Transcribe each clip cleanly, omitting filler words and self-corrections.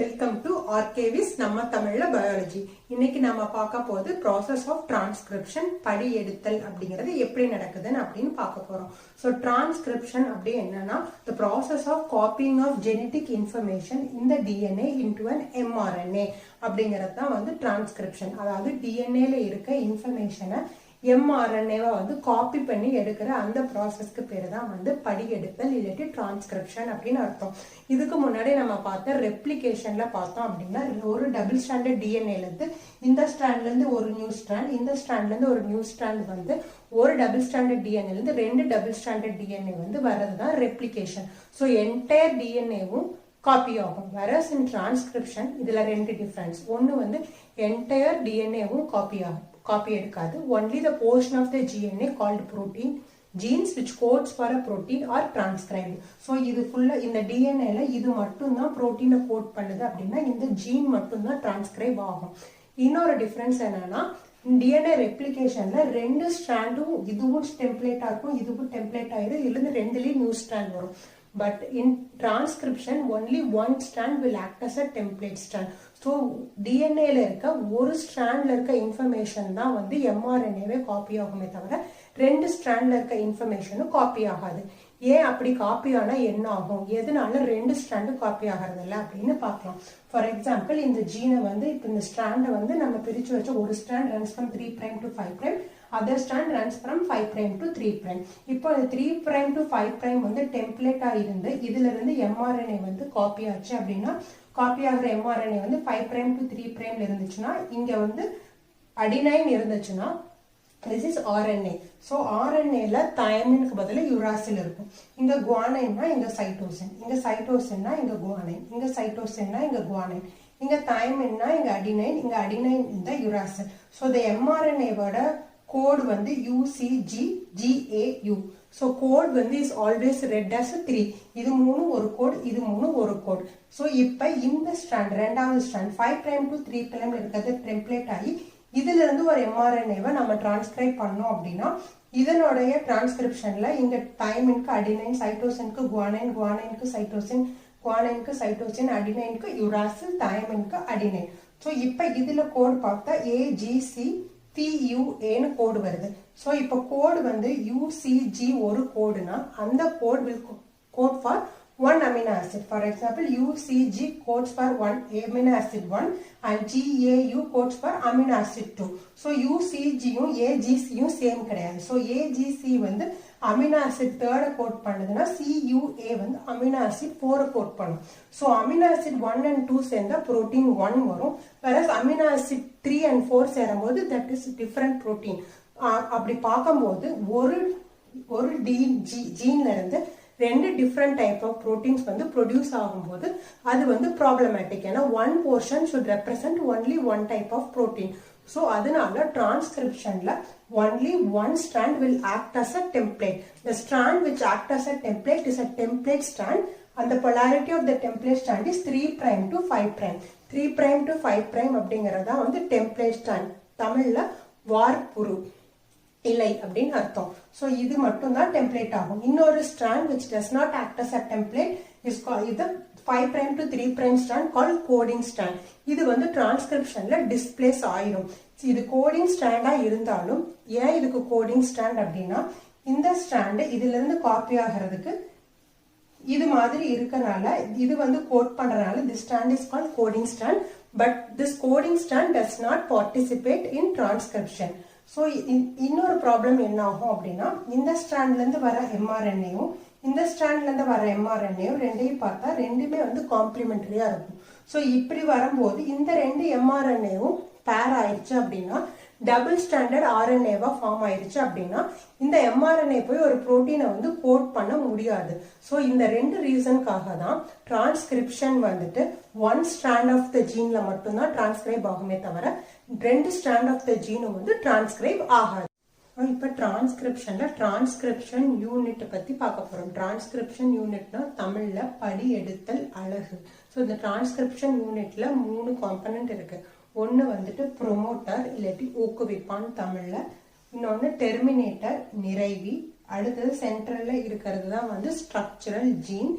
Welcome to ஆர்கேவிஸ் நம்ம தமிழ்ல biology. இன்னைக்கு நம்ம பார்க்க போது ப்ராசஸ் ஆஃப் டிரான்ஸ்கிரிப்ஷன், படி எடுத்தல் அப்படிங்கிறது எப்படி நடக்குதுன்னு அப்படின்னு பார்க்க போறோம். ஸோ டிரான்ஸ்கிரிப்ஷன் அப்படி என்னன்னா the process of copying of genetic information in the DNA into an mRNA அப்படிங்கிறது தான் வந்து டிரான்ஸ்கிரிப்ஷன். அதாவது டிஎன்ஏல இருக்க இன்ஃபர்மேஷனை mRNA-வை வந்து காப்பி பண்ணி எடுக்கிற அந்த ப்ராசஸ்க்கு பேரு தான் வந்து படி எடுத்தல் இல்லாட்டி டிரான்ஸ்கிரிப்ஷன் அப்படின்னு அர்த்தம். இதுக்கு முன்னாடி நம்ம பார்த்த ரெப்ளிகேஷன்ல பார்த்தோம் அப்படின்னா ஒரு டபுள் ஸ்டாண்டர்ட் டிஎன்ஏல இருந்து இந்த ஸ்ட்ராண்ட்ல இருந்து ஒரு நியூ ஸ்ட்ராண்ட், இந்த ஸ்ட்ராண்ட்ல இருந்து ஒரு நியூ ஸ்ட்ராண்ட் வந்து ஒரு டபுள் ஸ்டாண்டர்ட் டிஎன்ஏல இருந்து ரெண்டு டபுள் ஸ்டாண்டர்ட் டிஎன்ஏ வந்து வர்றதுதான் ரெப்ளிகேஷன். ஸோ என்டையர் டிஎன்ஏவும் காப்பி ஆகும். whereas in transcription இதுல ரெண்டு டிஃபரன்ஸ். ஒன்னு வந்து என்டையர் டிஎன்ஏவும் காப்பி எடுக்காது. only the portion of the DNA called protein genes which codes for a protein are transcribed. so இது ஃபுல்லா இந்த டிஎன்ஏல இது மட்டும் தான் புரோட்டீனை கோட் பண்ணுது அப்படின்னா இந்த ஜீன் மட்டும் தான் டிரான்ஸ்கிரைப் ஆகும். இன்னொரு டிஃபரன்ஸ் என்னன்னா டிஎன்ஏ ரெப்ளிகேஷன்ல ரெண்டு ஸ்ட்ராண்டும் இதுவும் டெம்ப்ளேட்டா இருக்கும், இதுவும் டெம்ப்ளேட் ஆயிடும், இதுல இருந்து ரெண்டுலயும் நியூ ஸ்ட்ராண்ட் வரும். But in transcription only one strand will act as a template strand. So DNA ல இருக்க ஒரு ஸ்ட்ராண்ட்ல இருக்க இன்ஃபர்மேஷன் தான் வந்து mRNA-வே காப்பி ஆகுமே தவிர ரெண்டு ஸ்ட்ராண்ட்ல இருக்க இன்ஃபர்மேஷனும் காப்பி ஆகாது. ஏன் அப்படி காப்பி ஆனா என்ன ஆகும், எதனால ரெண்டு ஸ்ட்ராண்டும் காப்பி ஆகிறது இல்லை அப்படின்னு பார்க்கலாம். ஃபார் எக்ஸாம்பிள் இந்த ஜீனை வந்து இப்போ இந்த ஸ்ட்ராண்டை வந்து நம்ம பிரிச்சு வச்ச ஒரு strand runs from 3' to 5', other strand runs from 5' to 3'. இப்போ 3' to 5' வந்து டெம்ப்ளேட்டா இருந்து இதுல இருந்து mRNA வந்து காப்பி ஆச்சு அப்படின்னா காப்பி ஆகிற mRNA வந்து 5' to 3'ல இருந்துச்சுன்னா இங்க வந்து அடினைன் இருந்துச்சுன்னா this is RNA. so RNA-ல தயமினுக்கு பதிலா யுராசில் இருக்கும். இங்க குவானைன்னா இங்க சைட்டோசின், இங்க சைட்டோசின்னா இங்க குவானைன், இங்க சைட்டோசின்னா இங்க குவானைன், இங்க தயமின்னா இங்க அடினைன், இங்க அடினைன் இந்த யுராசில். so the mRNA-வோட கோட் வந்து UCGGAU. so கோட் வந்து is always read as 3. இது மூணு ஒரு கோட், இது மூணு ஒரு கோட். so இப்ப இந்த ஸ்ட்ராண்ட் ரெண்டாவது ஸ்ட்ராண்ட் 5' to 3' இருக்கிறது டெம்ப்ளேட் ஆகி இதுல இருந்து ஒரு mRNA-வை நம்ம டிரான்ஸ்கிரைப் பண்ணோம் அப்படின்னா இதனுடைய டிரான்ஸ்கிரிப்ஷன்ல இங்க தைமினுக்கு அடினைன், சைட்டோசினுக்கு குவானைன், குவானைனுக்கு சைட்டோசின், குவானைனுக்கு சைட்டோசின், அடினைனுக்கு யுராசில், தயமினுக்கு அடினைன். ஸோ இப்ப இதுல கோட் பார்த்தா AGCTUAன்னு கோடு வருது. ஸோ இப்போ கோடு வந்து UCG ஒரு கோடுனா அந்த code will code for one amino acid. For example, UCG codes for one amino acid 1 and GAU codes for amino acid 2. So UCG யும் AGC யும் சேம் கிடையாது. So AGC வந்து amino acid 3 கோட் பண்ணுதுன்னா CUA வந்து amino acid 4 code பண்ணும். So amino acid 1 and 2 சேர்ந்தா protein 1 வரும். whereas amino acid 3 and 4 சேரும்போது that is different protein. அப்படி பார்க்கும்போது ஒரு ஜீன்ல இருந்து ரெண்டு டிஃப்ரெண்ட் டைப் ஆஃப் ப்ரோட்டீன்ஸ் வந்து ப்ரொடியூஸ் ஆகும்போது அது வந்து ப்ராப்ளமேட்டிக். ஏன்னா one portion should represent only one type of protein. So அதனால டிரான்ஸ்கிரிப்ஷன்ல only one strand will act as a template. The strand which act as a template is a template strand. அந்த polarity of the template strand is 3' to 5'. 3' to 5' அப்படிங்கறதா வந்து template strand. தமிழ்ல வார்ப்புரு இல்லை அப்படின்னு அர்த்தம். So இது மட்டும் தான் டெம்ப்ளேட் ஆகும். இன்னொரு strand which does not act as a template is called இது 5' to 3' strand called coding strand. இது வந்து டிரான்ஸ்கிரிப்ஷன்ல டிஸ்பிளேஸ் ஆயிரும். இது கோடிங் ஸ்ட்ராண்டா இருந்தாலும் ஏன் இதுக்கு கோடிங் ஸ்ட்ராண்ட் அப்படின்னா இந்த ஸ்ட்ராண்ட் இதுல இருந்து காப்பி ஆகிறதுக்கு இது மாதிரி இருக்கனால இது வந்து கோட் பண்றதுனால this strand is called coding strand, but this coding strand does not participate in transcription. So இன்னொரு ப்ராப்ளம் என்ன ஆகும் அப்படின்னா இந்த ஸ்ட்ராண்ட்ல இருந்து வர mRNA-யும் இந்த ஸ்ட்ராண்ட்ல இருந்து வர mRNA-யும் ரெண்டையும் பார்த்தா ரெண்டுமே வந்து காம்ப்ளிமெண்டரியா இருக்கும். ஸோ இப்படி வரும்போது இந்த ரெண்டு mRNA-யும் பேர் ஆயிடுச்சு அப்படின்னா டபுள் ஸ்டாண்டர்ட் RNA-வா ஃபார்ம் ஆயிடுச்சு அப்படின்னா இந்த mRNA போய் ஒரு புரோட்டீனை வந்து கோட் பண்ண முடியாது. ஸோ இந்த ரெண்டு ரீசனுக்காக தான் டிரான்ஸ்கிரிப்ஷன் வந்துட்டு ஒன் ஸ்ட்ராண்ட் ஆஃப் த ஜீன்ல மட்டும்தான் டிரான்ஸ்கிரைப் ஆகுமே தவிர ரெண்டு ஸ்ட்ராண்ட் ஆஃப் த ஜீனும் வந்து டிரான்ஸ்கிரைப் ஆகாது. இப்ப டிரான்ஸ்கிரிப்ஷன்ல டிரான்ஸ்கிரிப்ஷன் யூனிட் பத்தி பார்க்க போறோம். டிரான்ஸ்கிரிப்ஷன் யூனிட்னா தமிழ்ல படி எடுத்தல் அலகு. ஸோ இந்த டிரான்ஸ்கிரிப்ஷன் யூனிட்ல 3 காம்பனன்ட் இருக்கு. ஒன்னு வந்துட்டு ப்ரொமோட்டர் இல்லாட்டி ஊக்குவிப்பான் தமிழ்ல, இன்னொன்னு டெர்மினேட்டர் நிறைவி, அடுத்தது சென்ட்ரல்ல இருக்கிறது தான் வந்து ஸ்ட்ரக்சரல் ஜீன்,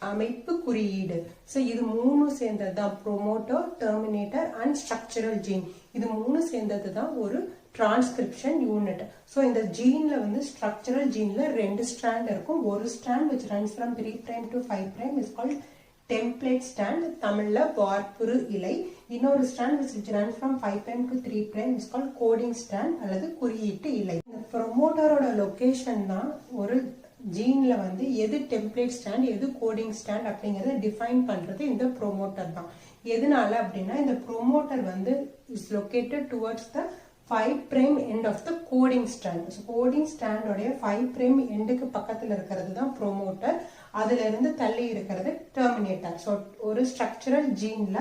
அமைப்பு குறியீடு. ஸோ இது மூணு சேர்ந்தது தான் promoter, terminator and structural gene. இது மூணு சேர்ந்தது தான் ஒரு டிரான்ஸ்கிரிப்ஷன் யூனிட். ஸோ இந்த ஜீன்ல வந்து ஸ்ட்ரக்சரல் ஜீன்ல 2 ஸ்ட்ராண்ட் இருக்கும். ஒரு strand which runs from 3' to 5' is called template strand, தமிழ்ல வார்ப்புரு இலை. இன்னொரு strand which runs from 5' to 3' is called coding strand அல்லது குறியீட்டு இலை. இந்த ப்ரோமோட்டரோட லொகேஷன் தான் ஒரு ஜீன்ல வந்து எது டெம்ப்ளேட் ஸ்டாண்ட் எது கோடிங் ஸ்டாண்ட் அப்படிங்கறத டிஃபைன் பண்றது இந்த ப்ரோமோட்டர் தான். எதனால அப்படின்னா இந்த ப்ரோமோட்டர் வந்து is located towards the 5' end of the coding strand. So coding strand உடைய 5' எண்டுக்கு பக்கத்துல இருக்கிறது தான் ப்ரோமோட்டர். அதுல இருந்து தள்ளி இருக்கிறது டெர்மினேட்டர். ஸோ ஒரு structural ஜீன்ல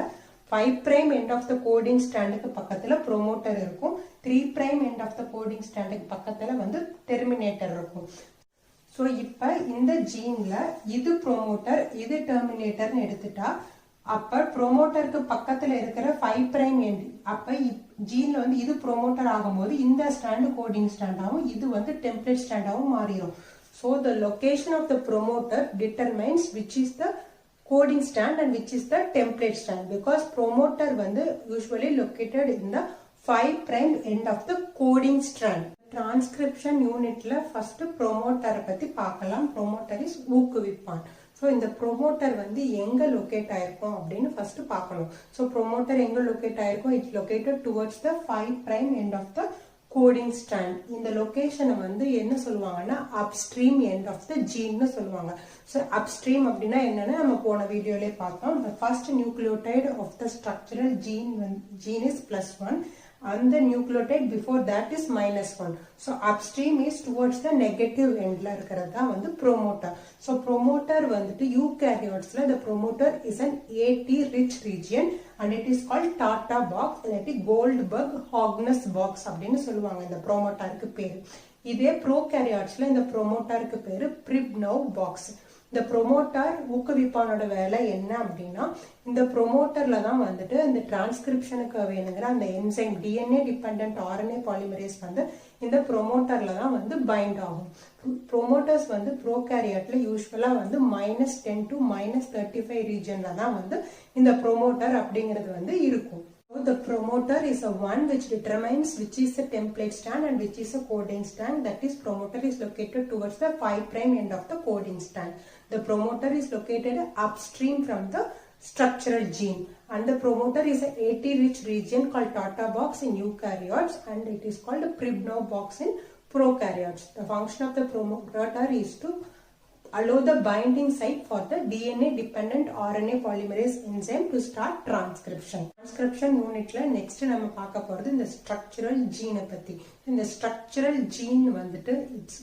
5' end of the coding ஸ்டாண்டுக்கு பக்கத்துல ப்ரோமோட்டர் இருக்கும். 3' end of the coding ஸ்டாண்டுக்கு பக்கத்துல வந்து டெர்மினேட்டர் இருக்கும். ஸோ இப்ப இந்த ஜீன்ல இது ப்ரோமோட்டர் இது டெர்மினேட்டர்னு எடுத்துட்டா அப்ப ப்ரோமோட்டருக்கு பக்கத்துல இருக்கிற 5' end அப்ப ஜீன்ல வந்து இது ப்ரோமோட்டர் ஆகும்போது இந்த ஸ்டாண்ட் கோடிங் ஸ்டாண்டாவும் இது வந்து டெம்ப்ளேட் ஸ்டாண்டாவும் மாறிடும். So the location of the promoter determines which is the coding stand and which is the template stand because promoter வந்து usually located in the 5' end of the coding strand. Transcription unitல first promoter பத்தி பார்க்கலாம். Promoter is ஊக்குவிப்பான். So இந்த promoter வந்து எங்க locate ஆயிருக்கும் அப்படின்னு first பார்க்கணும். So promoter எங்க லொகேட் ஆயிருக்கும்? It's located towards the 5' end of the coding strand. இந்த லொகேஷனை வந்து என்ன சொல்லுவாங்கன்னா அப்ஸ்ட்ரீம் எண்ட் ஆஃப் த ஜீன்னு சொல்லுவாங்க. ஸோ அப்ஸ்ட்ரீம் அப்படின்னா என்னன்னு நம்ம போன வீடியோலே பார்த்தோம். The first nucleotide of the structural gene is +1 and the nucleotide before that is -1. So upstream is towards the negative endல இருக்கிறது தான் வந்து promoter. So promoter வந்துட்டு eukaryotsல the promoter is an AT rich region and it is called Tata box இல்லாட்டி Goldberg Hogness box அப்படின்னு சொல்லுவாங்க இந்த promoterக்கு பேரு. இதே prokaryotsல இந்த promoterக்கு பேரு Pribnow box. இந்த ப்ரோமோட்டர் ஊக்குவிப்பானோட வேலை என்ன அப்படின்னா இந்த ப்ரோமோட்டர்ல தான் வந்துட்டு இந்த டிரான்ஸ்கிரிப்ஷனுக்கு வேணுங்கிற அந்த enzyme DNA dependent RNA polymerase வந்து இந்த ப்ரோமோட்டர்ல தான் வந்து பைண்ட் ஆகும். ப்ரோமோட்டர்ஸ் வந்து ப்ரோகாரியாட்ல யூஸ்வலா வந்து -10 to -35 ரீஜன்ல தான் வந்து இந்த ப்ரோமோட்டர் அப்படிங்கிறது வந்து இருக்கும். So the promoter is a one which determines which is a template stand and which is a coding stand. That is promoter is located towards the 5' end of the coding stand. The promoter is located upstream from the structural gene and the promoter is a AT rich region called Tata box in eukaryotes and it is called a Pribnow box in prokaryotes. The function of the promoter is to allow the binding site for the DNA dependent RNA polymerase enzyme to start transcription. Transcription unitல next நம்ம பார்க்க போறது இந்த structural gene பத்தி. இந்த structural gene வந்துட்டு it's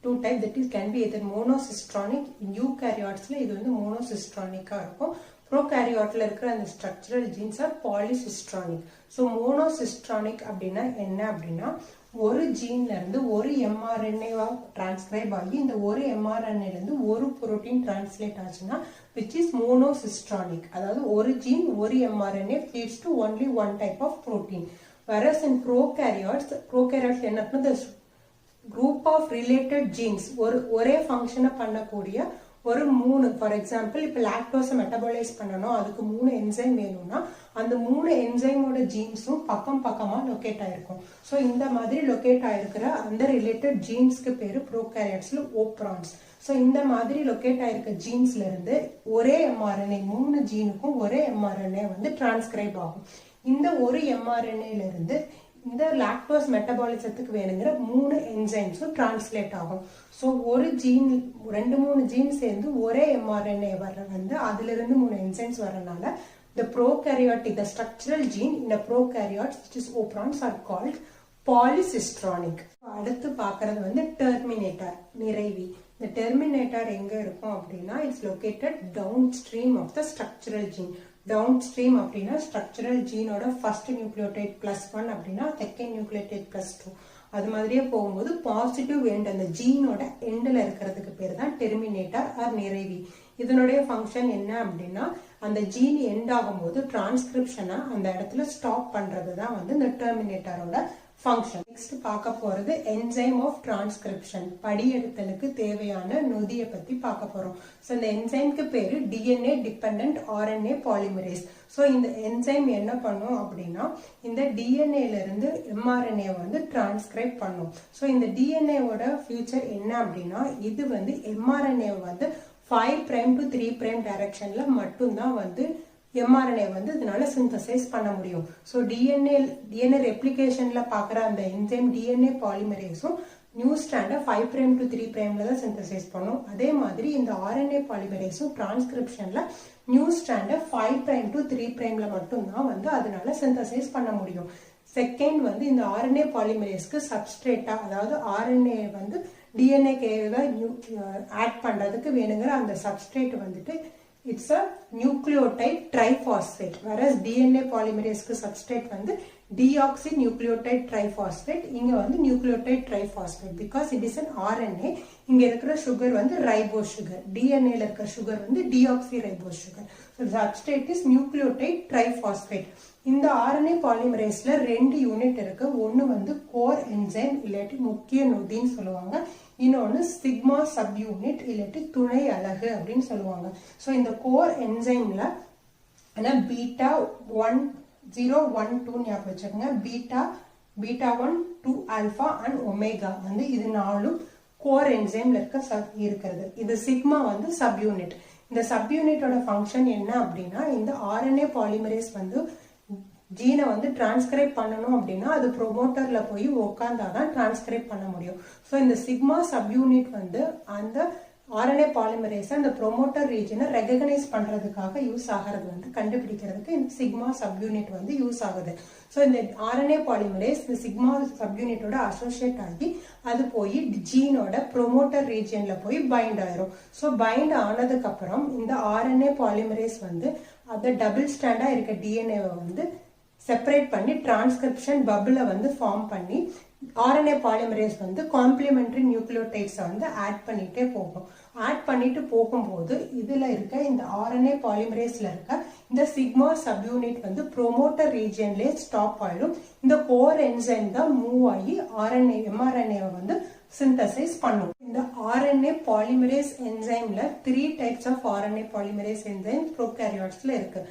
two type that is can be either monocystronic. In eukaryotsல இது வந்து monocystronic-ஆ இருக்கும். prokaryoteல இருக்கிற அந்த structural genes are polycystronic. So monocystronic அப்படின்னா என்ன அப்படின்னா ஒரு ஜீன்ல இருந்து ஒரு mRNA டிரான்ஸ்கிரைப் ஆகி இந்த ஒரு mRNA இருந்து ஒரு புரோட்டீன் டிரான்ஸ்லேட் ஆச்சுன்னா which is monocystronic. அதாவது ஒரு ஜீன் ஒரு mRNA feeds to only one type of protein. Whereas in prokaryotes என்ன the group of related genes ஒரே ஃபங்க்ஷனை பண்ணக்கூடிய ஒரு 3 ஃபார் எக்ஸாம்பிள் இப்போ லாக்டோஸை மெட்டபாலைஸ் பண்ணணும் அதுக்கு 3 என்சைம் வேணும்னா அந்த 3 என்சைமோட ஜீன்ஸும் பக்கமா லொகேட் ஆயிருக்கும். ஸோ இந்த மாதிரி லொகேட் ஆயிருக்கிற அந்த ரிலேட்டட் ஜீன்ஸ்க்கு பேரு ப்ரோகாரியோட்ஸ்ல ஓப்ரான்ஸ். ஸோ இந்த மாதிரி லொகேட் ஆயிருக்க ஜீன்ஸ்ல இருந்து ஒரே mRNA 3 ஜீனுக்கும் ஒரே mRNA வந்து டிரான்ஸ்கிரைப் ஆகும். இந்த ஒரு mRNAல இருந்து இந்த லாக்டோஸ் மெட்டபாலிசத்துக்கு வேணுங்கிற 3 என்சைம்ஸும் டிரான்ஸ்லேட் ஆகும். ஸோ ஒரு ஜீன் 2-3 ஜீன் சேர்ந்து ஒரே mRNA வர வந்து அதுல இருந்து 3 என்சைம்ஸ் வரனால the prokaryotic the structural gene in a prokaryotes which is oprons are called polycystronic. அடுத்து பார்க்கறது வந்து டெர்மினேட்டர் நிறைவி. இந்த டெர்மினேட்டர் எங்க இருக்கும் அப்படின்னா it's located downstream of the structural gene. Downstream அப்படின்னா ஸ்ட்ரக்சரல் ஜீனோட ஃபர்ஸ்ட் நியூக்ளியோடைட் +1 அப்படின்னா செகண்ட் நியூக்ளியோடைட் +2 அது மாதிரியே போகும்போது பாசிட்டிவ் எண்ட் அந்த ஜீனோட எண்ட்ல இருக்கிறதுக்கு பேர் தான் டெர்மினேட்டர் ஆர் நிறைவி. இதனுடைய ஃபங்க்ஷன் என்ன அப்படின்னா அந்த ஜீன் எண்ட் ஆகும்போது டிரான்ஸ்கிரிப்ஷனை அந்த இடத்துல ஸ்டாப் பண்றது தான் வந்து இந்த டெர்மினேட்டரோட ஃபங்க்ஷன். நெக்ஸ்ட் பார்க்க போறது என்சைம் ஆஃப் டிரான்ஸ்கிரிப்ஷன், படியெடுத்தலுக்கு தேவையான நொதியை பத்தி பார்க்க போறோம். ஸோ இந்த என்சைம்க்கு பேரு DNA dependent RNA polymerase. So இந்த என்சைம் என்ன பண்ணும் அப்படின்னா இந்த டிஎன்ஏல இருந்து எம்ஆர்என்ஏ வந்து டிரான்ஸ்கிரைப் பண்ணும். ஸோ இந்த டிஎன்ஏவோட ஃபியூச்சர் என்ன அப்படின்னா இது வந்து எம்ஆர்என்ஏ வந்து 5' to 3' டைரக்ஷன்ல மட்டும்தான் வந்து எம்ஆர்என்ஏ வந்து இதனால சிந்தசைஸ் பண்ண முடியும். ஸோ டிஎன்ஏ ரெப்ளிகேஷன்ல பாக்குற அந்த என்சைம் டிஎன்ஏ பாலிமரேஸும் நியூ ஸ்ட்ராண்டை 5' to 3' தான் சிந்தசைஸ் பண்ணும். அதே மாதிரி இந்த ஆர்என்ஏ பாலிமரேஸும் டிரான்ஸ்கிரிப்ஷன்ல நியூ ஸ்ட்ராண்டை 5' to 3' மட்டும்தான் வந்து அதனால சிந்தசைஸ் பண்ண முடியும். செகண்ட் வந்து இந்த ஆர்என்ஏ பாலிமரேஸ்க்கு சப்ஸ்ட்ரேட்டா, அதாவது ஆர்என்ஏ வந்து டிஎன்ஏ ஆட் பண்றதுக்கு வேணுங்கிற அந்த சப்ஸ்ட்ரேட் வந்துட்டு it's a nucleotide triphosphate. whereas DNA பாலிமரேஸ்க்கு சப்ஸ்ட்ரேட் வந்து டிஆக்சி நியூக்ளியோடைட் ட்ரைபாஸ்பேட். இங்க வந்து nucleotide triphosphate because it is an RNA. இங்க இருக்கிற சுகர் வந்து ரைபோஸ் சுகர், டிஎன்ஏல இருக்கிற சுகர் வந்து deoxy ribose sugar. Substrate is nucleotide triphosphate. இந்த ஆர்என்ஏ பாலிமரேஸ்ல 2 யூனிட் இருக்கு. ஒன்னு வந்து கோர் என்சைம் இல்லாட்டி முக்கிய நொதின்னு சொல்லுவாங்க, இன்னொன்னு சிக்மா சப் யூனிட் இல்லாட்டி துணை அலகு அப்படின்னு சொல்லுவாங்க. ஸோ இந்த கோர் என்சைம்ல பீட்டா 1 0 1 2 ஞாபகம் வச்சுக்கோங்க. பீட்டா 1 2 ஆல்பா அண்ட் ஒமேகா வந்து இது 4 கோர் என்சைம்ல இருக்கிறது. இது சிக்மா வந்து சப் யூனிட். இந்த சப் யூனிட்டோட ஃபங்க்ஷன் என்ன அப்படின்னா இந்த ஆர்என்ஏ பாலிமரேஸ் வந்து ஜீனை வந்து டிரான்ஸ்கிரைப் பண்ணணும் அப்படின்னா அது ப்ரொமோட்டர்ல போய் உட்காந்தாதான் டிரான்ஸ்கிரைப் பண்ண முடியும். ஸோ இந்த சிக்மா சப் யூனிட் வந்து அந்த ஆர்என்ஏ பாலிமரேஸ் அந்த ப்ரொமோட்டர் ரீஜனை ரெகக்னைஸ் பண்றதுக்காக யூஸ் ஆகிறது வந்து கண்டுபிடிக்கிறதுக்கு இந்த சிக்மா சப் யூனிட் வந்து யூஸ் ஆகுது. ஸோ இந்த ஆர்என்ஏ பாலிமரேஸ் இந்த சிக்மா சப் யூனிட்டோட அசோசியேட் ஆகி அது போய் ஜீனோட ப்ரொமோட்டர் ரீஜன்ல போய் பைண்ட் ஆயிரும். ஸோ பைண்ட் ஆனதுக்கு அப்புறம் இந்த ஆர்என்ஏ பாலிமரேஸ் வந்து அந்த டபுள் ஸ்டாண்டா இருக்க டிஎன்ஏவை வந்து செப்பரேட் பண்ணி டிரான்ஸ்கிரிப்ஷன் பபிள வந்து ஃபார்ம் பண்ணி ஆர்என்ஏ பாலிமரேஸ் வந்து காம்ப்ளிமெண்டரி நியூக்ளியோடைட்ஸை வந்து ஆட் பண்ணிட்டே போகும். ஆட் பண்ணிட்டு போகும்போது இதுல இருக்க இந்த ஆர்என்ஏ பாலிமரேஸ்ல இருக்க இந்த சிக்மா சப் யூனிட் வந்து ப்ரோமோட்டர் ரீஜன்லேயே ஸ்டாப் ஆயிடும். இந்த கோர் என்சைம் தான் மூவ் ஆகி எம்ஆர்என்ஏ வந்து சிந்தசைஸ் பண்ணும். இந்த ஆர்என்ஏ பாலிமரேஸ் என்சைம்ல 3 types of RNA polymerase enzyme ப்ரோகாரியோட்ஸ்ல இருக்கு.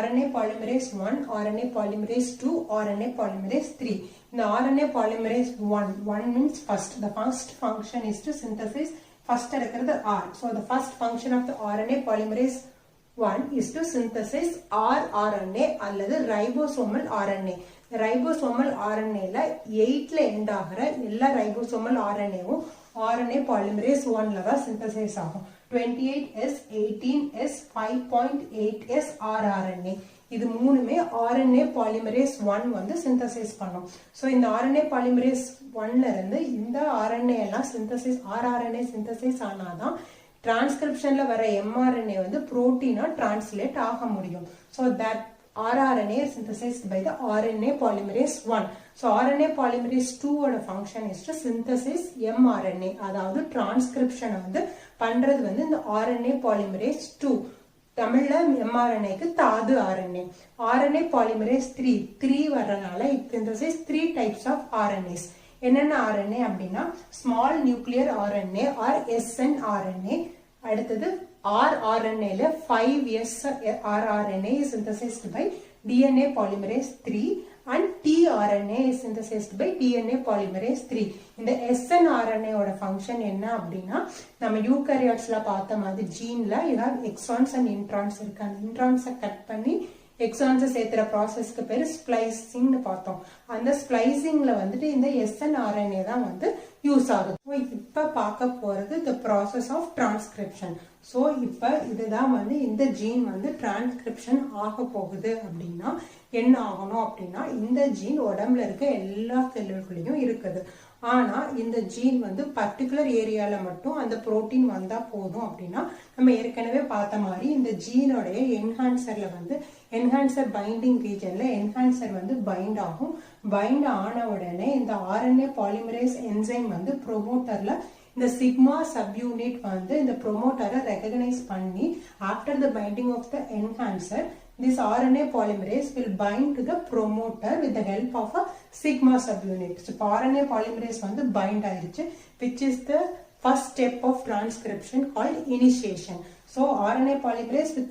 RNA polymerase 1, RNA polymerase 2, RNA polymerase 3. The RNA polymerase 1 means first. The first function is to synthesize first the R. So the first function of the RNA polymerase 1 is to synthesize rRNA அல்லது ribosomal RNA. The ribosomal RNA ல 8ல end ஆகிற எல்லா ribosomal RNA வும் RNA polymerase 1ல தான் synthesize ஆகும். 28S, 18S, 5.8S rRNA. இது மூணுமே RNA polymerase 1 வந்து synthesize பண்ணும். So இந்த RNA polymerase 1ல இருந்து இந்த RNA எல்லாம் rRNA synthesize ஆனாதான் டிரான்ஸ்கிரிப்ஷன்ல வர mRNA வந்து புரோட்டீனா டிரான்ஸ்லேட் ஆக முடியும். So that rRNA is synthesized by the RNA polymerase 1. So RNA polymerase 2 ஓட function is to synthesize mRNA. அதாவது டிரான்ஸ்கிரிப்ஷன் வந்து பண்றது வந்து இந்த RNA polymerase 2. தமிழ்ல mRNAக்கு தாது RNA. RNA polymerase 3 வர்றதுனால it synthesizes 3 types of RNAs. என்னென்ன RNA அப்படின்னா small nuclear RNA or snRNA. அடுத்தது rRNA ல 5S rRNA is synthesized by DNA polymerase 3 and tRNA is synthesized by DNA polymerase 3. இந்த snRNA ஓட function என்ன அப்படின்னா நம்ம யூகரியோட்ஸ்ல பார்த்த மாதிரி ஜீன்ல you have exons and introns இருக்கு. அந்த இன்ட்ரான்ஸை கட் பண்ணி எக்ஸான்ஸை சேர்த்துற ப்ராசஸ்க்கு பேரு ஸ்பிளைசிங்னு பார்த்தோம். அந்த ஸ்பிளைசிங்ல வந்துட்டு இந்த snRNA தான் வந்து யூஸ் ஆகுது. இப்ப பார்க்க போறது the process of transcription. So இப்ப இதுதான் வந்து இந்த ஜீன் வந்து டிரான்ஸ்கிரிப்ஷன் ஆக போகுது அப்படின்னா என்ன ஆகணும் அப்படின்னா இந்த ஜீன் உடம்புல இருக்க எல்லா செல்லுக்குள்ளேயும் இருக்குது. ஆனா இந்த ஜீன் வந்து பர்டிகுலர் ஏரியால மட்டும் அந்த புரோட்டீன் வந்தா போதும் அப்படின்னா நம்ம ஏற்கனவே பார்த்த மாதிரி இந்த ஜீனோடைய என்ஹான்சர்ல வந்து என்ஹான்சர் பைண்டிங் ரீஜன்ல என்ஹான்சர் வந்து பைண்ட் ஆகும். பைண்ட் ஆன உடனே இந்த RNA பாலிமரேஸ் என்சைம் வந்து ப்ரோமோட்டர்ல இந்த சிக்மா சப் யூனிட் வந்து இந்த ப்ரோமோட்டரை ரெகக்னைஸ் பண்ணி after the binding of the enhancer this RNA polymerase will bind to the promoter with the help of a sigma subunit. So RNA polymerase வந்து bind ஆயிருச்சு, which is the first step of transcription called initiation. So RNA polymerase with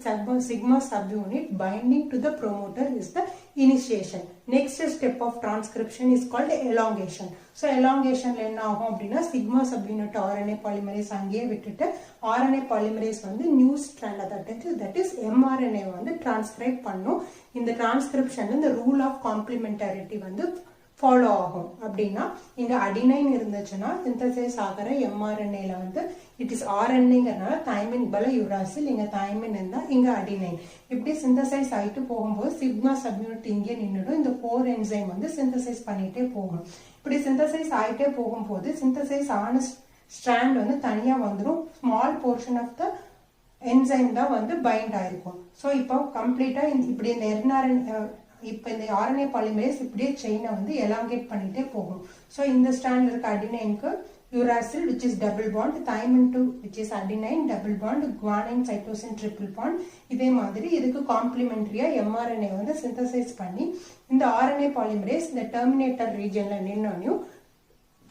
sigma subunit binding to the promoter is the initiation. Next step of transcription is called elongation. So elongation என்ன ஆகும் அப்படின்னா sigma subunit RNA polymerase அங்கேயே விட்டுட்டு RNA polymerase வந்து new strand that is mRNA வந்து transcribe பண்ணும். இந்த transcription இந்த rule of complementarity வந்து ஃபாலோ ஆகும். அப்படின்னா இங்க அடினைன் இருந்துச்சுன்னா சிந்தசைஸ் ஆகிற mRNAல வந்து இட் இஸ் RNAங்கிறனால தைமின் பல யுராசில், இங்க தைமின் இருந்தா இங்க அடினைன். இப்படி சிந்தசைஸ் ஆயிட்டு போகும்போது சிக்மா சப்யூனிட் இங்கே நின்றுடும். இந்த 4 என்சைம் வந்து சிந்தசைஸ் பண்ணிட்டே போகும். இப்படி சிந்தசைஸ் ஆயிட்டே போகும்போது சிந்தசைஸ் ஆன ஸ்ட்ராண்ட் வந்து தனியா வந்துடும். Small portion of the enzyme தான் வந்து பைண்ட் ஆயிருக்கும். ஸோ இப்போ கம்ப்ளீட்டா இப்படி இந்த இப்போ இந்த RNA பாலிமரேஸ் இப்படியே செயினை வந்து எலாங்கேட் பண்ணிட்டே போகும். ஸோ இந்த ஸ்ட்ராண்ட் இருக்க அடினைனுக்கு uracil which is double bond, thymine to which is adenine double bond, guanine cytosine triple bond. இதே மாதிரி இதுக்கு காம்ப்ளிமெண்டரியா mRNA வந்து சிந்தசைஸ் பண்ணி இந்த RNA பாலிமரேஸ் இந்த டெர்மினேட்டர் ரீஜன்ல நின்னோனையும்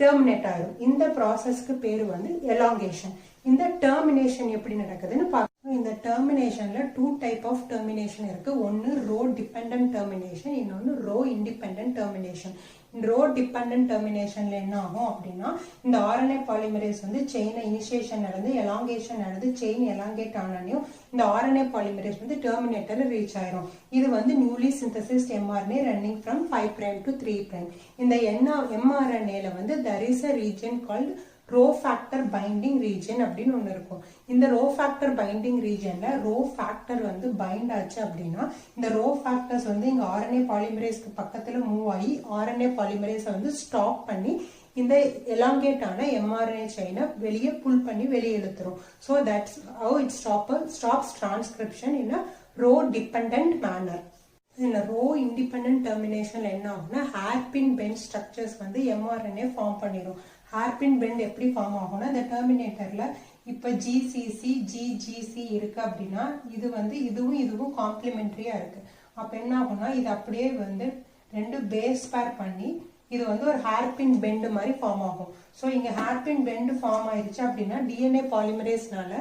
டெர்மினேட் ஆயிடும். இந்த ப்ராசஸ்க்கு பேரு வந்து எலாங்கேஷன். இந்த டெர்மினேஷன் எப்படி நடக்குதுன்னு பார்க்கணும். இந்த டெர்மினேஷன்ல 2 டைப் ஆஃப் டெர்மினேஷன் இருக்கு. ஒன்னு ரோ டிபெண்டன்ட் டெர்மினேஷன், இன்னொன்னு ரோ இண்டிபெண்டன்ட் டெர்மினேஷன். இந்த ரோ டிபெண்டன்ட் டெர்மினேஷன்ல என்ன ஆகும் அப்படின்னா இந்த RNA பாலிமரேஸ் வந்து செயினை இனிஷியேஷன் நடந்து எலாங்கேஷன் நடந்து செயின் எலாங்கேட் ஆனாலையும் இந்த RNA பாலிமரேஸ் வந்து டெர்மினேட்டர் ரீச் ஆயிரும். இது வந்து newly synthesized mRNA running from 5 prime to 3 prime. இந்த mRNAல வந்து there is a region called rho factor binding region அப்படின்னு ஒன்று இருக்கும். இந்த ரோ ஃபேக்டர் பைண்டிங் ரீஜன்ல ரோ ஃபேக்டர் வந்து பைண்ட் ஆச்சு அப்படின்னா இந்த ரோ ஃபேக்டர்ஸ் வந்து இங்க RNA பாலிமரேஸ்க்கு பக்கத்துல மூவ் ஆகி RNA பாலிமரேஸ் வந்து ஸ்டாப் பண்ணி இந்த எலாங்கேட் ஆன mRNA செயினை வெளியே புல் பண்ணி வெளியே இழுத்துரும். So that's how it stops transcription in a rho dependent manner. இந்த ரோ இண்டிபெண்டன்ட் டெர்மினேஷன்ல என்ன ஆகும்னா ஹேர்பின் பெண்ட் ஸ்ட்ரக்சர்ஸ் வந்து mRNA ஃபார்ம் பண்ணிடும். ஹேர்பின் பெண்ட் எப்படி ஃபார்ம் ஆகும்னா இந்த டெர்மினேட்டர்ல இப்ப GCC GGC இருக்கு அப்படின்னா இது வந்து இதுவும் காம்ப்ளிமெண்டரியா இருக்கு. அப்ப என்ன ஆகும்னா இது அப்படியே வந்து 2 பேஸ் பேர் பண்ணி இது வந்து ஒரு ஹேர்பின் பெண்ட் மாதிரி ஃபார்ம் ஆகும். ஸோ இங்க ஹேர்பின் பெண்ட் ஃபார்ம் ஆயிடுச்சு அப்படின்னா DNA பாலிமரேஸ்னால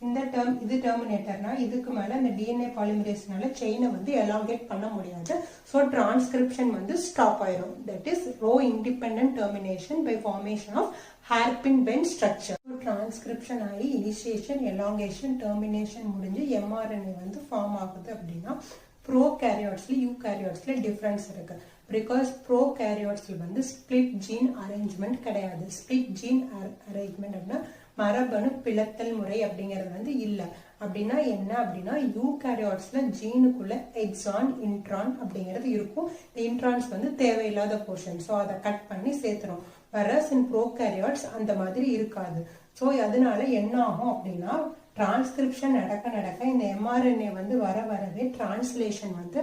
இந்த இது டெர்மினேட்டர்னா இதுக்கு மேல இந்த DNA பாலிமரேஸ்னால செயினை வந்து எலாங்கேட் பண்ண முடியாது. ஸோ டிரான்ஸ்கிரிப்ஷன் வந்து ஸ்டாப் ஆயிரும். That is rho independent termination by formation of hairpin bend structure. Transcription ஆகி இனிஷியேஷன் எலாங்கேஷன் டெர்மினேஷன் முடிஞ்சு mRNA வந்து ஃபார்ம் ஆகுது அப்படின்னா ப்ரோகேரியாட்ஸ்ல யூகேரியாட்ஸ்ல டிஃபரன்ஸ் இருக்கு. பிகாஸ் ப்ரோகேரியாட்ஸ்ல வந்து ஸ்பிளிட் ஜீன் அரேஞ்ச்மெண்ட் கிடையாது. ஸ்பிளிட் ஜீன் அரேஞ்ச்மெண்ட் அப்படின்னா மரபணு பிளத்தல் முறை அப்படிங்கிறது வந்து இல்ல. அப்படின்னா என்ன அப்படின்னா யூகேரியாட்ஸ்ல ஜீனுக்குள்ள எக்ஸான் இன்ட்ரான் அப்படிங்கிறது இருக்கும். இந்த இன்ட்ரான்ஸ் வந்து தேவையில்லாத போர்ஷன், ஸோ அதை கட் பண்ணி சேர்த்துரும். வரஸ் இன் ப்ரோகேரியாட்ஸ் அந்த மாதிரி இருக்காது. ஸோ அதனால என்ன ஆகும் அப்படின்னா டிரான்ஸ்கிரிப்ஷன் நடக்க இந்த mRNA வந்து வரவே டிரான்ஸ்லேஷன் வந்து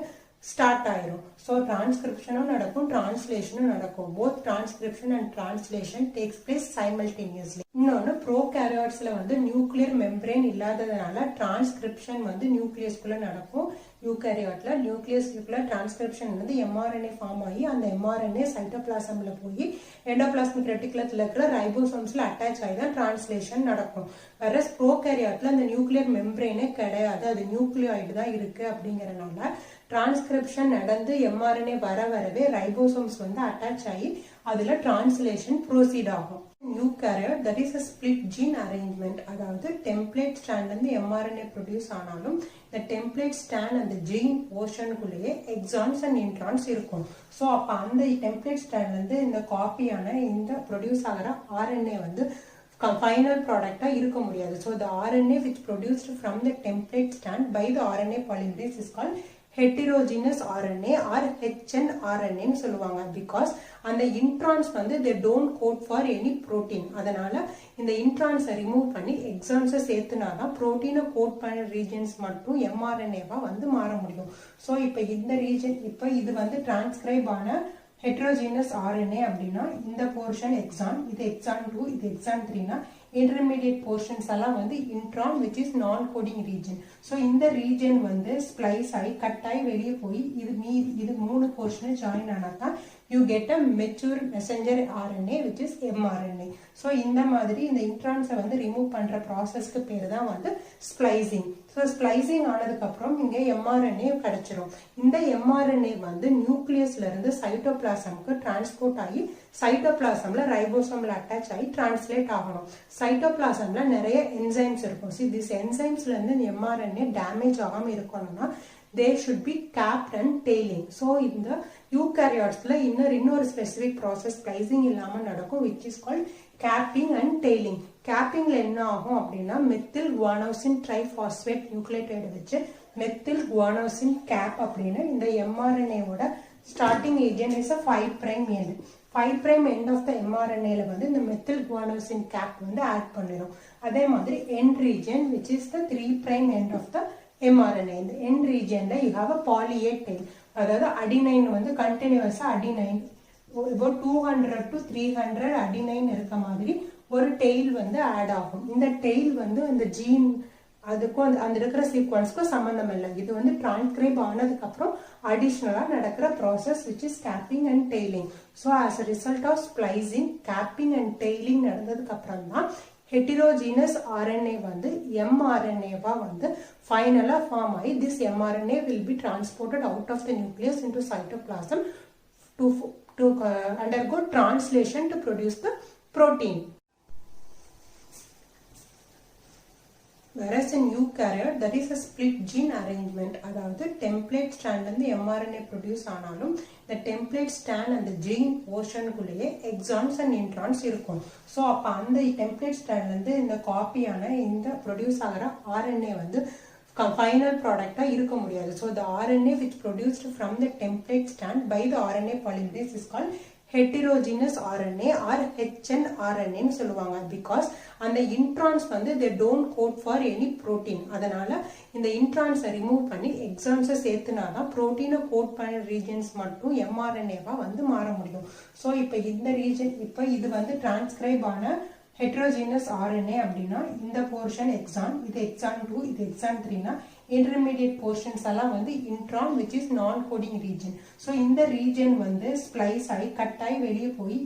ஸ்டார்ட் ஆயிரும். ஸோ டிரான்ஸ்கிரிப்ஷனும் நடக்கும் டிரான்ஸ்லேஷனும் நடக்கும். Both transcription and translation takes place simultaneously. இன்னொன்னு ப்ரோகேரியாட்ஸ்ல வந்து நியூக்ளியர் மெம்பரேன் இல்லாததுனால டிரான்ஸ்கிரிப்ஷன் வந்து நியூக்ளியஸ்குள்ள நடக்கும். யூகேரியாட்ல நியூக்ளியஸ்குள்ள டிரான்ஸ்கிரிப்ஷன் வந்து mRNA ஃபார்ம் ஆகி அந்த mRNA சைட்டோபிளாசம்ல போய் எண்டோபிளாஸ்மிக் ரெட்டிகுலத்துல இருக்கிற ரைபோசோம்ஸ்ல அட்டாச் ஆகி தான் டிரான்ஸ்லேஷன் நடக்கும். வேற ப்ரோகேரியாட்ல அந்த நியூக்ளியர் மெம்பரேனே கிடையாது, அது நியூக்ளியாய்டு தான் இருக்கு. அப்படிங்கறதுனால டிரான்ஸ்கிரிப்ஷன் நடந்து mRNA வரவே ரைபோசோம்ஸ் வந்து அட்டாச் ஆகி அதுல டிரான்ஸ்லேஷன் ப்ரோசீட் ஆகும். Eukaryote that is a split gene arrangement. அதாவது டெம்ப்ளேட் ஸ்டாண்ட்ல இருந்து mRNA ப்ரொடியூஸ் ஆனாலும் இந்த டெம்ப்ளேட் ஸ்டாண்ட் அந்த ஜீன் போர்ஷனுக்குள்ளேயே எக்ஸான்ஸ் அண்ட் இன்ட்ரான்ஸ் இருக்கும். ஸோ அப்ப அந்த டெம்ப்ளேட் ஸ்டாண்ட்ல இருந்து இந்த காப்பியான இந்த ப்ரொடியூஸ் ஆகிற RNA வந்து final product இருக்க முடியாது. So the RNA which produced from the template stand by the RNA polymerase is called heterogeneous RNA or hnRNA ன்னு சொல்லுவாங்க. பிகாஸ் அந்த இன்ட்ரான்ஸ் வந்து they don't code for any protein. அதனால இந்த இன்ட்ரான்ஸை ரிமூவ் பண்ணி எக்ஸான்ஸை சேர்த்துனாதான் புரோட்டீனை கோட் பண்ண ரீஜன்ஸ் மட்டும் mRNA-வா வந்து மாற முடியும். ஸோ இப்போ இந்த ரீஜன் இப்போ இது வந்து டிரான்ஸ்கிரைப் ஆன heterogeneous RNA அப்படின்னா இந்த போர்ஷன் எக்ஸான், இது எக்ஸான் 2, இது எக்ஸான் 3னா இன்டர்மீடியட் போர்ஷன்ஸ் எல்லாம் வந்து intron which is non coding region. So இந்த ரீஜன் வந்து ஸ்ப்ளைஸ் ஆகி கட் ஆகி வெளியே போய் இது 3 போர்ஷன் ஜாயின் ஆனாதான் you get a mature messenger RNA which is mRNA. ஸோ இந்த மாதிரி இந்த இன்ட்ரான்ஸை வந்து ரிமூவ் பண்ற ப்ராசஸ்க்கு பேர் தான் வந்து ஸ்ப்ளைசிங். ஸோ ஸ்ப்ளைசிங் ஆனதுக்கு அப்புறம் இங்க mRNA கிடைச்சிரும். இந்த mRNA வந்து நியூக்ளியஸ்ல இருந்து சைட்டோபிளாசம்க்கு டிரான்ஸ்போர்ட் ஆகி சைட்டோபிளாசம்ல ரைபோசோம்ல அட்டாச் ஆகி டிரான்ஸ்லேட் ஆகணும். சைட்டோபிளாசம்ல நிறைய என்சைம்ஸ் இருக்கும். ஸோ திஸ் என்சைம்ஸ்ல இருந்து mRNA டேமேஜ் ஆகாம இருக்கணும்னா they should be capped and tailing. So இந்த யூகாரியோட்ஸ்ல இன்னொரு ஸ்பெசிபிக் ப்ராசஸ் ஸ்ப்ளைசிங் இல்லாம நடக்கும் which is called capping and tailing. cappingல என்ன ஆகும் அப்படின்னா மெத்தில் குவானோசின் ட்ரைபாஸ்பேட் நியூக்ளியோடைடு வச்சு மெத்தில் குவானோசின் கேப் அப்படின்னு இந்த mRNA ஓட starting agent is 5' end. 5' end of the mRNAல வந்து இந்த மெத்தில் குவானோசின் கேப் வந்து ஆட் பண்ணிடும். அதே மாதிரி end region which is the 3' end of the mRNA. இந்த end regionல you have a poly A tail. அதாவது அடினைன் வந்து கண்டினியூஸா அடினைன் about 200 to 300 அடினைன் இருக்க மாதிரி ஒரு டெய்ல் வந்து ஆட் ஆகும். இந்த டெய்ல் வந்து அந்த ஜீன் அதுக்கும் அந்த இருக்கிற சீக்வன்ஸ்க்கும் சம்பந்தம் இல்லை. இது வந்து டிரான்ஸ்கிரைப் ஆனதுக்கு அப்புறம் அடிஷனலா நடக்கிற process which is capping and tailing. So as a result of splicing, capping and tailing நடந்ததுக்கு அப்புறம் தான் heterogeneous RNA வந்து mRNA வா வந்து ஃபைனலா ஃபார்ம் ஆகி this mRNA will be transported out of the nucleus into cytoplasm to undergo translation to produce the protein. Whereas in eukaryote that is a split gene arrangement. அதாவது template strand வந்து mRNA produce ஆனாலும் the template strand and the gene portion குள்ளேயே exons and introns இருக்கும். So அப்போ அந்த template strand வந்து இந்த காப்பியான இந்த produce ஆகிற RNA வந்து final product இருக்க முடியாது. So the RNA which produced from the template strand by the RNA polymerase is called heterogeneous RNA or hnRNA ன்னு சொல்லுவாங்க. because அந்த இன்ட்ரான்ஸ் வந்து they don't code for any protein. அதனால இந்த இன்ட்ரான்ஸை ரிமூவ் பண்ணி எக்ஸான்ஸை சேர்த்துனாதான் புரோட்டீனை கோட் பண்ண ரீஜன்ஸ் மட்டும் mRNA-வா வந்து மாற முடியும். ஸோ இப்போ இந்த ரீஜன் இப்போ இது வந்து டிரான்ஸ்கிரைப் ஆன heterogeneous RNA அப்படின்னா இந்த போர்ஷன் எக்ஸான், இது எக்ஸான் 2, இது எக்ஸான் 3னா இன்டர்மீடியட் போர்ஷன்ஸ் எல்லாம் வந்து intron which is non coding region. So இந்த ரீஜன் வந்து ஸ்ப்ளைஸ் ஆகி கட் ஆகி வெளியே போய்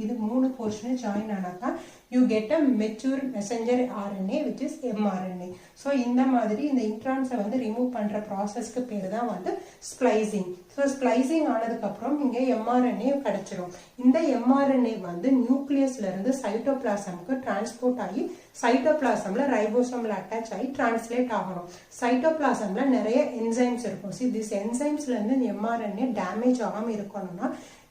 இது 3 போர்ஷன் ஜாயின் ஆனாதான் you get a mature messenger RNA which is mRNA. ஸோ இந்த மாதிரி இந்த இன்ட்ரான்ஸை வந்து ரிமூவ் பண்ற ப்ராசஸ்க்கு பேர் தான் வந்து ஸ்ப்ளைசிங். ஸோ ஸ்ப்ளைசிங் ஆனதுக்கு அப்புறம் இங்க mRNA கிடைச்சிரும். இந்த mRNA வந்து நியூக்ளியஸ்ல இருந்து சைட்டோபிளாசம்க்கு டிரான்ஸ்போர்ட் ஆகி சைட்டோபிளாசம்ல ரைபோசோம்ல அட்டாச் ஆகி டிரான்ஸ்லேட் ஆகணும். சைட்டோபிளாசம்ல நிறைய என்சைம்ஸ் இருக்கும். ஸோ திஸ் என்சைம்ஸ்ல இருந்து mRNA டேமேஜ் ஆகாம இருக்கணும்னா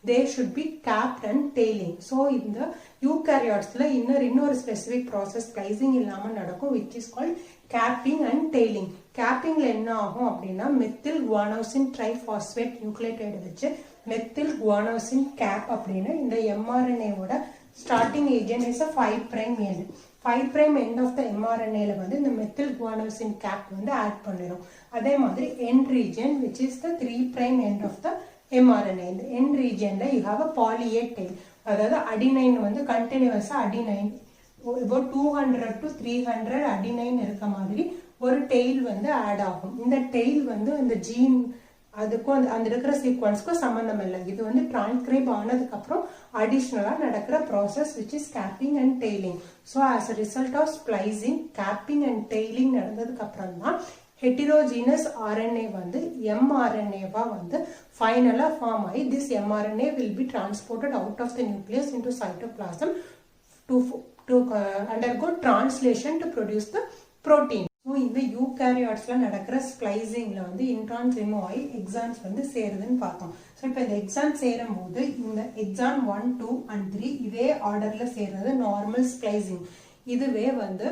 they should be capped and tailing. So இந்த யூகாரியோட்ஸ்ல இன்னொரு ஸ்பெசிபிக் ப்ராசஸ் ஸ்ப்ளைசிங் இல்லாம நடக்கும் which is called capping and tailing. cappingல என்ன ஆகும் அப்படின்னா மெத்தில் குவானோசின் ட்ரைபாஸ்பேட் நியூக்ளியோடைடு வச்சு மெத்தில் குவானோசின் கேப் அப்படின்னு இந்த mRNA ஓட starting agent is 5' end. 5' end of the mRNAல வந்து இந்த மெத்தில் குவானோசின் கேப் வந்து ஆட் பண்ணிடும். அதே மாதிரி end region which is the 3' end of the mRNA. இந்த end regionல you have a poly A tail. அதாவது அடினைன் வந்து கண்டினியூஸா அடினைன் about 200 to 300 அடினைன் இருக்க மாதிரி ஒரு டெய்ல் வந்து ஆட் ஆகும். இந்த டெய்ல் வந்து இந்த ஜீன் அதுக்கும் அந்த இருக்கிற சீக்வன்ஸ்க்கும் சம்பந்தம் இல்லை. இது வந்து டிரான்ஸ்கிரைப் ஆனதுக்கு அப்புறம் அடிஷனலா நடக்கிற process which is capping and tailing. So as a result of splicing, capping and tailing நடந்ததுக்கு அப்புறம் தான் heterogeneous RNA வந்து mRNA-வா வந்து ஃபைனலா ஃபார்ம் ஆகி this mRNA will be transported out of the nucleus into cytoplasm to undergo translation to produce the protein. So இந்த யூகாரியோட்ஸ்ல நடக்கிற ஸ்ப்ளைசிங்ல வந்து இன்ட்ரான்ஸ் ரிமூவ் ஆகி எக்ஸான்ஸ் வந்து சேருதுன்னு பார்த்தோம். ஸோ இப்போ இந்த எக்ஸான் சேரும் போது இந்த எக்ஸான் 1, 2 and 3 இதே ஆர்டர்ல சேர்றது நார்மல் ஸ்ப்ளைசிங். இதுவே வந்து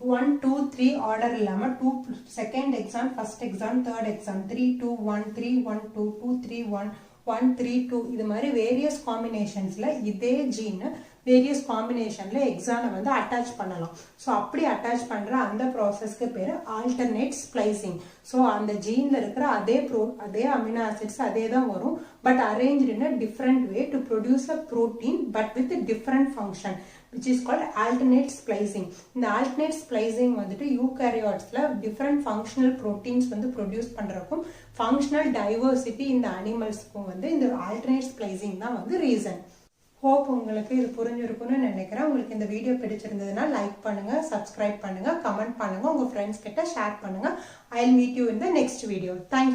1, 2, 3 ஆர்டர் இல்லாம 2 second exon, first exon, third exon, 3, 2, 1, 3, 1, 2, 2, 3, 1, 1, 3, 2 இது மாதிரி வேரியஸ் காம்பினேஷன்ஸ்ல இதே ஜீன் வேரியஸ் காம்பினேஷன்ல எக்ஸானை வந்து அட்டாச் பண்ணலாம். ஸோ அப்படி அட்டாச் பண்ற அந்த ப்ராசஸ்க்கு பேரு ஆல்டர்னேட் ஸ்ப்ளைசிங். ஸோ அந்த ஜீன்ல இருக்கிற அதே அமினோ ஆசிட்ஸ் அதே தான் வரும், but arrange in a different way to produce a protein but with different function. which is called alternate splicing. இந்த alternate splicing வந்துட்டு யூகாரியோட்ஸ்ல different functional proteins வந்து ப்ரொடியூஸ் பண்றதுக்கும் functional diversity இந்த அனிமல்ஸ்க்கும் வந்து இந்த alternate splicing தான் வந்து ரீசன். ஹோப் உங்களுக்கு இது புரிஞ்சிருக்கும்னு நினைக்கிறேன். உங்களுக்கு இந்த வீடியோ பிடிச்சிருந்ததுன்னா லைக் பண்ணுங்க, சப்ஸ்கிரைப் பண்ணுங்க, கமெண்ட் பண்ணுங்க, உங்க ஃப்ரெண்ட்ஸ் கிட்ட ஷேர் பண்ணுங்க. I'll meet you in the next video. Thank you.